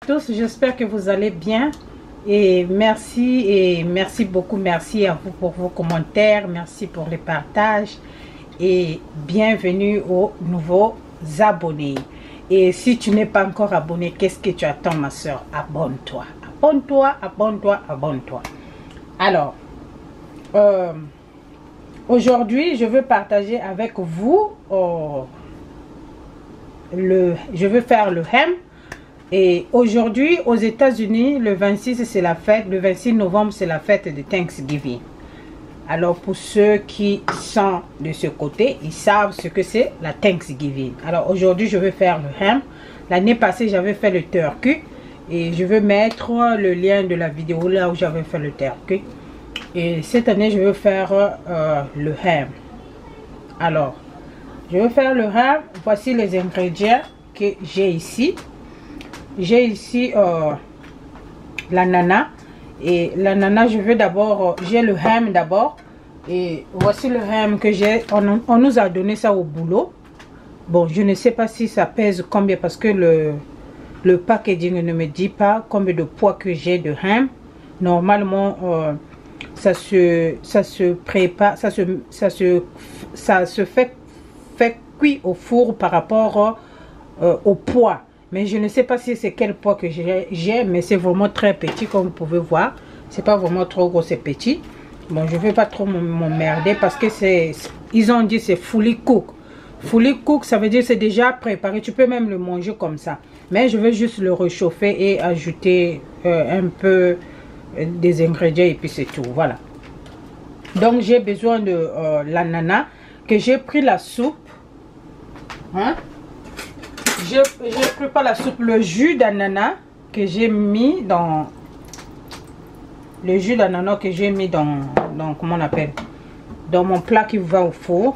tous, j'espère que vous allez bien et merci beaucoup, merci à vous pour vos commentaires, merci pour les partages et bienvenue aux nouveaux abonnés. Et si tu n'es pas encore abonné, qu'est-ce que tu attends ma soeur? Abonne-toi, abonne-toi, abonne-toi, abonne-toi. Alors, aujourd'hui je veux partager avec vous je veux faire le hem. Et aujourd'hui aux États-Unis, le 26 c'est la fête, le 26 novembre c'est la fête de Thanksgiving. Alors pour ceux qui sont de ce côté, ils savent ce que c'est la Thanksgiving. Alors aujourd'hui je vais faire le ham. L'année passée j'avais fait le turkey et je vais mettre le lien de la vidéo là où j'avais fait le turkey. Et cette année je vais faire le ham. Alors je vais faire le ham. Voici les ingrédients que j'ai ici. J'ai ici l'ananas. Et l'ananas, je veux d'abord, j'ai le ham d'abord. Et voici le ham que j'ai. On nous a donné ça au boulot. Bon, je ne sais pas si ça pèse combien parce que le packaging ne me dit pas combien de poids que j'ai de ham. Normalement, ça se prépare, ça se fait cuire au four par rapport au poids. Mais je ne sais pas si c'est quel poids que j'ai, mais c'est vraiment très petit comme vous pouvez voir. C'est pas vraiment trop gros, c'est petit. Bon, je ne vais pas trop m'emmerder parce que ils ont dit c'est fully cook. Fully cook, ça veut dire c'est déjà préparé. Tu peux même le manger comme ça. Mais je veux juste le réchauffer et ajouter un peu des ingrédients et puis c'est tout. Voilà. Donc j'ai besoin de l'ananas que j'ai pris la soupe. Hein? Je prépare la soupe, le jus d'ananas que j'ai mis dans comment on appelle, dans mon plat qui va au four.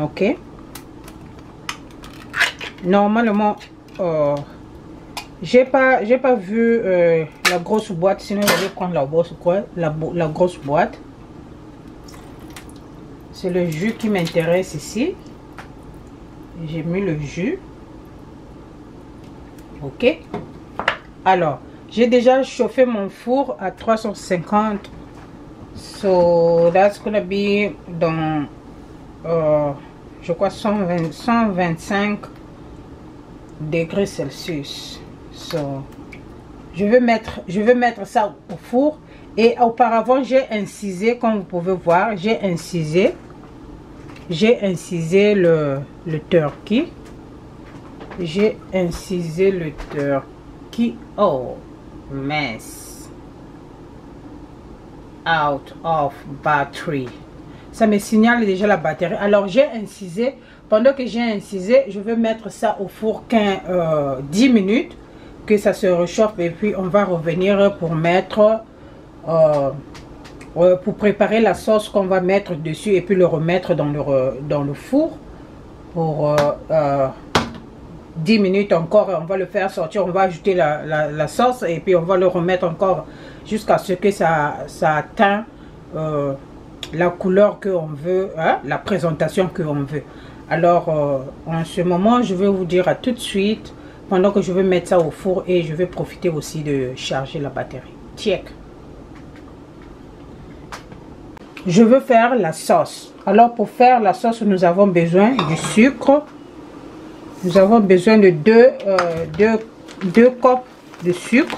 Ok, normalement j'ai pas vu la grosse boîte, sinon je vais prendre la grosse boîte. C'est le jus qui m'intéresse ici. J'ai mis le jus. Ok, alors j'ai déjà chauffé mon four à 350, so that's gonna be dans je crois 125 degrés Celsius. So je vais mettre ça au four. Et auparavant j'ai incisé, comme vous pouvez voir, j'ai incisé le turkey. J'ai incisé le turkey. Oh, mess. Out of battery. Ça me signale déjà la batterie. Alors j'ai incisé. Pendant que j'ai incisé, je vais mettre ça au four 10 minutes. Que ça se réchauffe. Et puis on va revenir pour mettre... pour préparer la sauce qu'on va mettre dessus. Et puis le remettre dans le four. Pour... 10 minutes encore, on va le faire sortir, on va ajouter la sauce et puis on va le remettre encore jusqu'à ce que ça atteint la couleur que on veut, hein, la présentation que on veut. Alors en ce moment je vais vous dire à tout de suite pendant que je vais mettre ça au four et je vais profiter aussi de charger la batterie. Check. Je veux faire la sauce. Alors pour faire la sauce nous avons besoin du sucre. Nous avons besoin de deux copes de sucre.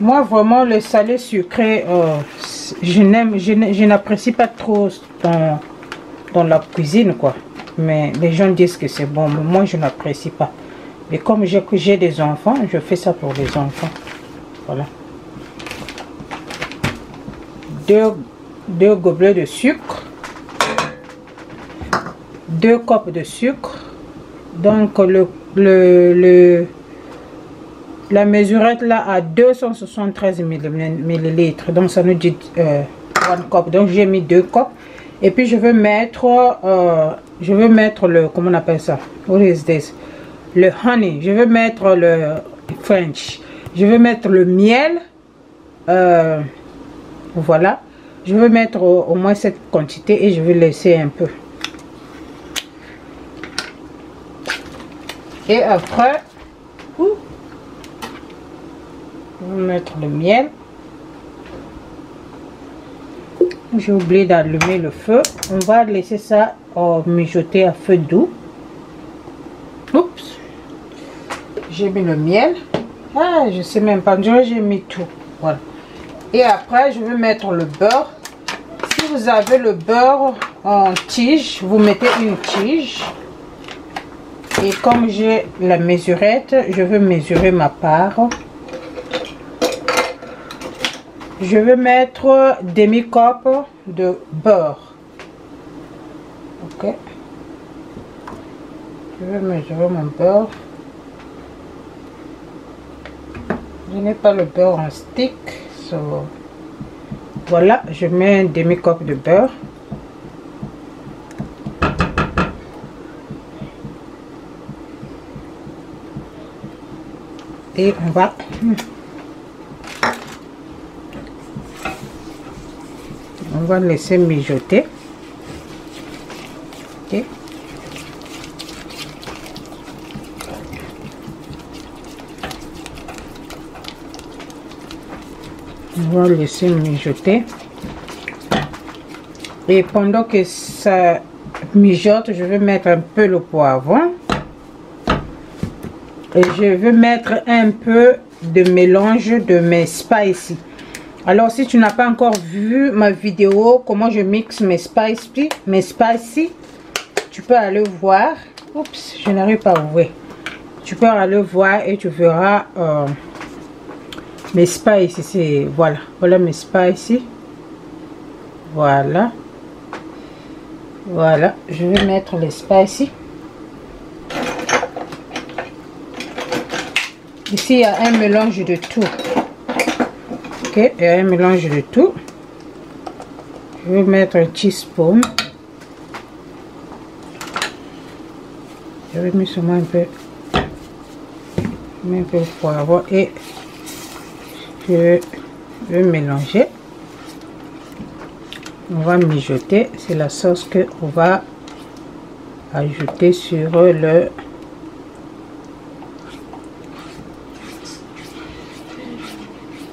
Moi, vraiment, le salé sucré, je n'apprécie pas trop dans la cuisine, quoi. Mais les gens disent que c'est bon, mais moi, je n'apprécie pas. Et comme j'ai des enfants, je fais ça pour les enfants. Voilà. Deux gobelets de sucre, 2 copes de sucre. Donc la mesurette là à 273 millilitres, donc ça nous dit 1 cup. Donc j'ai mis 2 copes et puis je vais mettre le, comment on appelle ça, what is this, le honey. Je vais mettre le French, je vais mettre le miel. Voilà, je vais mettre au moins cette quantité et je vais laisser un peu. Et après, je vais mettre le miel. J'ai oublié d'allumer le feu. On va laisser ça mijoter à feu doux. Oups, j'ai mis le miel. Ah, je sais même pas, j'ai mis tout. Voilà. Et après, je vais mettre le beurre. Si vous avez le beurre en tige, vous mettez une tige. Et comme j'ai la mesurette, je vais mesurer ma part. Je vais mettre demi-cup de beurre. Ok. Je vais mesurer mon beurre. Je n'ai pas le beurre en stick. Voilà, je mets un demi-cup de beurre. Et on va laisser mijoter. Ok. On va laisser mijoter. Et pendant que ça mijote, je vais mettre un peu le poivron. Et je vais mettre un peu de mélange de mes spices. Alors, si tu n'as pas encore vu ma vidéo, comment je mixe mes spices, tu peux aller voir. Oups, je n'arrive pas à ouvrir. Tu peux aller voir et tu verras mes spices ici. Voilà, voilà mes spices. Voilà. Voilà, je vais mettre les spices. Ici, il y a un mélange de tout. Ok, il y a un mélange de tout. Je vais mettre un teaspoon. Je vais mettre seulement un peu de poivron et je vais mélanger. On va mijoter. C'est la sauce que on va ajouter sur le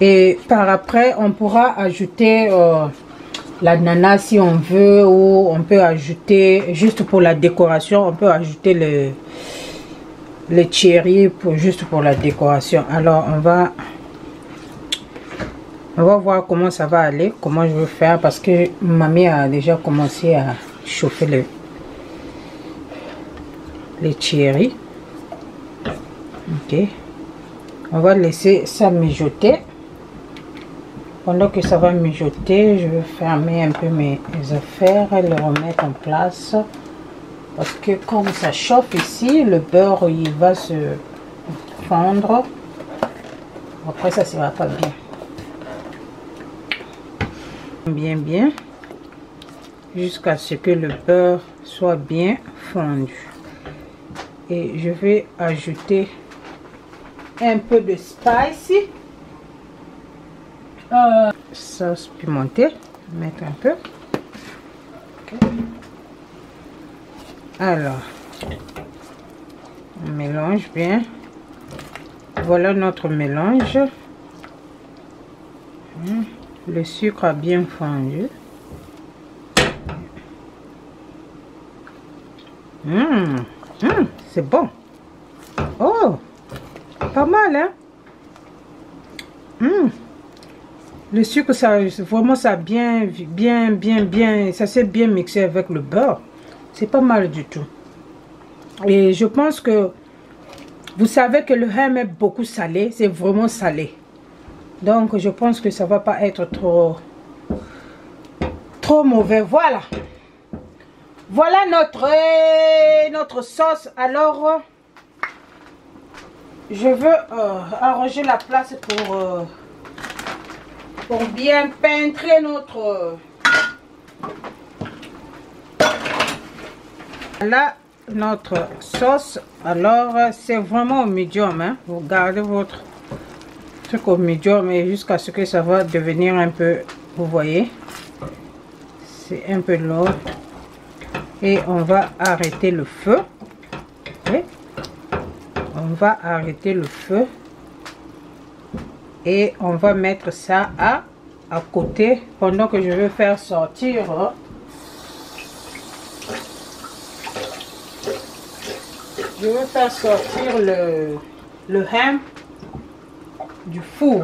et par après on pourra ajouter l'ananas si on veut, ou on peut ajouter juste pour la décoration, on peut ajouter les cherry juste pour la décoration. Alors on va voir comment ça va aller, comment je vais faire, parce que mamie a déjà commencé à chauffer les cherry. Ok, on va laisser ça mijoter. Pendant que ça va mijoter, je vais fermer un peu mes affaires et les remettre en place. Parce que comme ça chauffe ici, le beurre il va se fondre. Après ça sera pas bien. Bien. Jusqu'à ce que le beurre soit bien fondu. Et je vais ajouter un peu de spice. Sauce pimentée, mettre un peu. Okay. Alors, on mélange bien. Voilà notre mélange. Le sucre a bien fondu. C'est bon. Oh, pas mal, hein? Le sucre, ça vraiment, ça bien, ça s'est bien mixé avec le beurre. C'est pas mal du tout. Et je pense que vous savez que le ham est beaucoup salé. C'est vraiment salé. Donc, je pense que ça va pas être trop mauvais. Voilà. Voilà notre sauce. Alors, je veux arranger la place pour bien peintrer notre... Là, notre sauce. Alors, c'est vraiment au medium. Hein? Vous gardez votre truc au medium et jusqu'à ce que ça va devenir un peu... Vous voyez? C'est un peu lourd. Et on va arrêter le feu. Okay? on va arrêter le feu et on va mettre ça à côté pendant que je vais faire sortir le ham du four.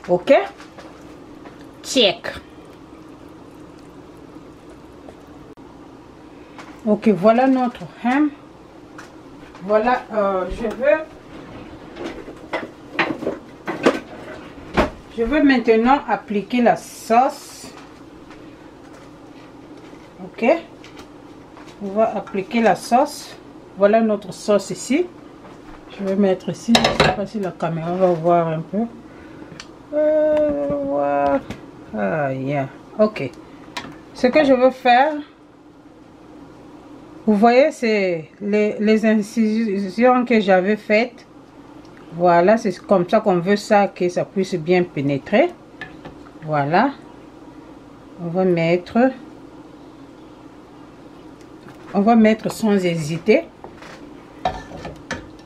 Ok, check. Ok, voilà notre ham. Voilà, je veux maintenant appliquer la sauce. Ok, on va appliquer la sauce. Voilà notre sauce ici. Je vais mettre ici. Je ne sais pas si la caméra va voir un peu. Ah, yeah. Ok, ce que je veux faire, vous voyez, c'est les incisions que j'avais faites. Voilà, c'est comme ça qu'on veut ça, que ça puisse bien pénétrer. Voilà, on va mettre sans hésiter.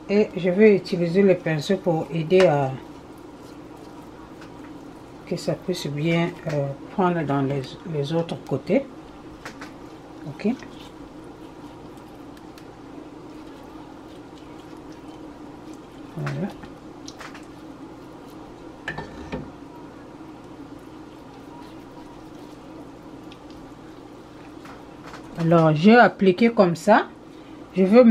Et je vais utiliser le pinceau pour aider à que ça puisse bien prendre dans les autres côtés. Ok. Voilà. Alors j'ai appliqué comme ça. Je veux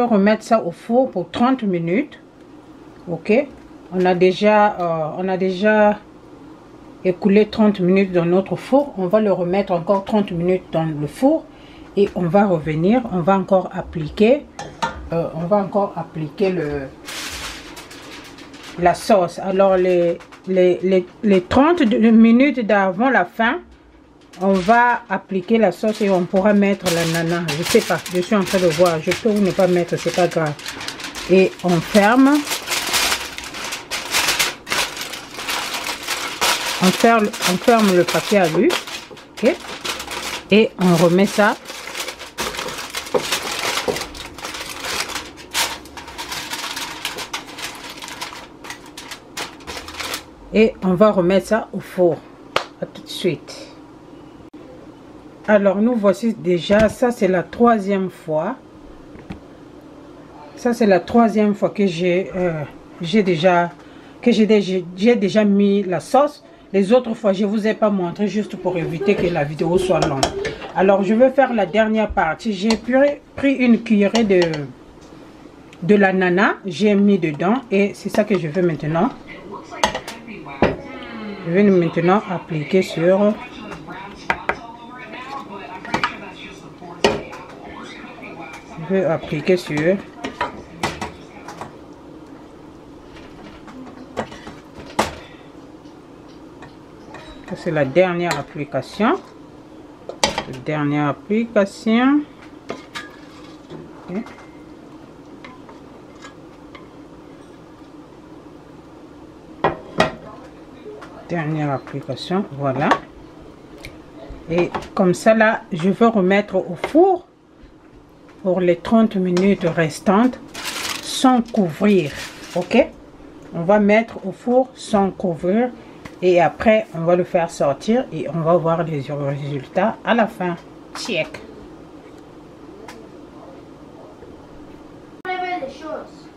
remettre ça au four pour 30 minutes. Ok, on a déjà écoulé 30 minutes dans notre four. On va le remettre encore 30 minutes dans le four et on va revenir. On va encore appliquer la sauce. Alors les 30 minutes d'avant la fin, on va appliquer la sauce et on pourra mettre la nana. Je sais pas, je suis en train de voir. Je peux ou ne pas mettre, c'est pas grave. Et on ferme. On ferme le papier à lui. Ok. Et on remet ça. Et on va remettre ça au four. À tout de suite. Alors nous voici déjà, ça c'est la troisième fois. Ça c'est la troisième fois que j'ai déjà mis la sauce. Les autres fois je vous ai pas montré juste pour éviter que la vidéo soit longue. Alors je vais faire la dernière partie. J'ai pris une cuillerée de la nana, j'ai mis dedans et c'est ça que je vais maintenant. Je vais maintenant appliquer sur. Je vais appliquer sur. C'est la dernière application. Dernière application. Okay. Dernière application, voilà. Et comme ça là, je vais remettre au four pour les 30 minutes restantes sans couvrir. Ok, on va mettre au four sans couvrir et après on va le faire sortir et on va voir les résultats à la fin. Check.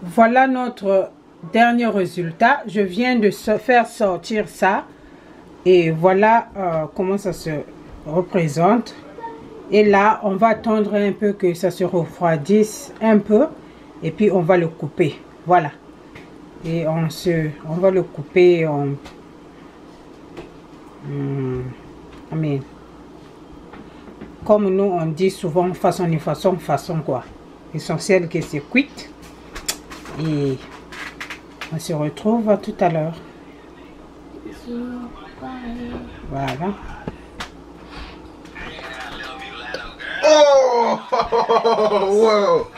Voilà notre dernier résultat. Je viens de faire sortir ça et voilà comment ça se représente. Et là on va attendre un peu que ça se refroidisse un peu et puis on va le couper. Voilà, et on va le couper en comme nous on dit souvent, façon quoi. L'essentiel que c'est cuit et on se retrouve à tout à l'heure. Voilà. Oh, wow.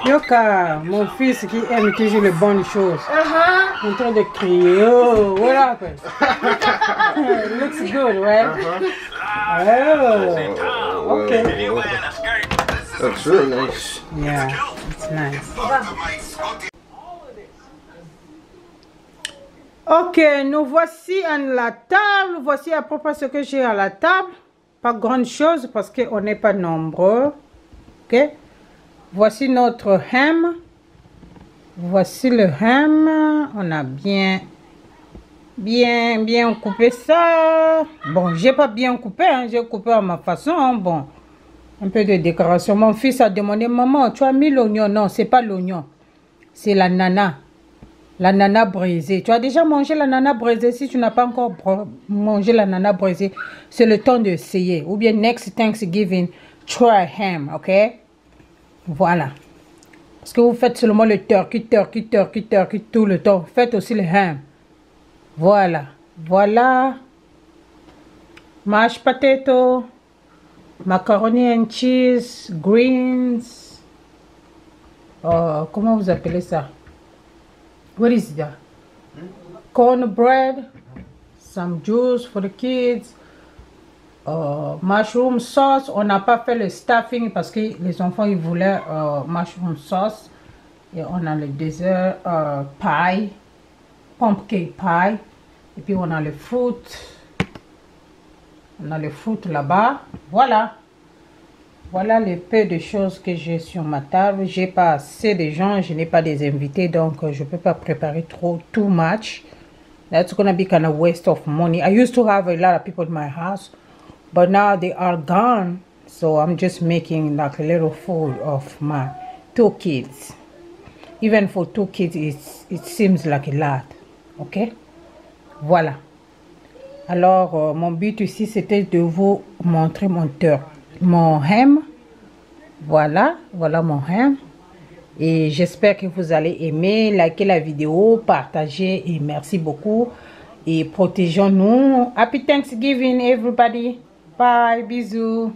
Yoka, mon fils qui aime toujours les bonnes choses. En train de crier. Oh, what happened? Looks good, right? Oh, okay. That's really nice. Yeah, it's nice. Ok, nous voici à la table. Voici à peu près ce que j'ai à la table. Pas grande chose parce qu'on n'est pas nombreux. Ok. Voici notre ham. Voici le ham. On a bien coupé ça. Bon, j'ai pas bien coupé, hein. J'ai coupé à ma façon, hein. Bon, un peu de décoration. Mon fils a demandé, maman, tu as mis l'oignon? Non, c'est pas l'oignon, c'est la nana brisée. Tu as déjà mangé la nana brisée? Si tu n'as pas encore mangé la nana brisée, c'est le temps d'essayer. Ou bien next Thanksgiving, try ham, ok? Voilà. Parce que vous faites seulement le turkey tout le temps. Faites aussi le ham. Voilà, voilà, mashed potato, macaroni and cheese, greens, comment vous appelez ça? What is that? Cornbread, some juice for the kids, mushroom sauce. On n'a pas fait le stuffing parce que les enfants ils voulaient mushroom sauce. Et on a le dessert pie, pumpkin pie. Et puis on a le fruit. On a le fruit là-bas. Voilà. Voilà les peu de choses que j'ai sur ma table. J'ai pas assez de gens. Je n'ai pas des invités. Donc je peux pas préparer too much. That's gonna be kind of waste of money. I used to have a lot of people in my house. But now they are gone. So I'm just making like a little food of my 2 kids. Even for 2 kids it seems like a lot. Okay. Voilà. Alors, mon but ici, c'était de vous montrer mon ham. Voilà, voilà mon ham. Et j'espère que vous allez aimer, liker la vidéo, partager et merci beaucoup. Et protégeons-nous. Happy Thanksgiving, everybody. Bye, bisous.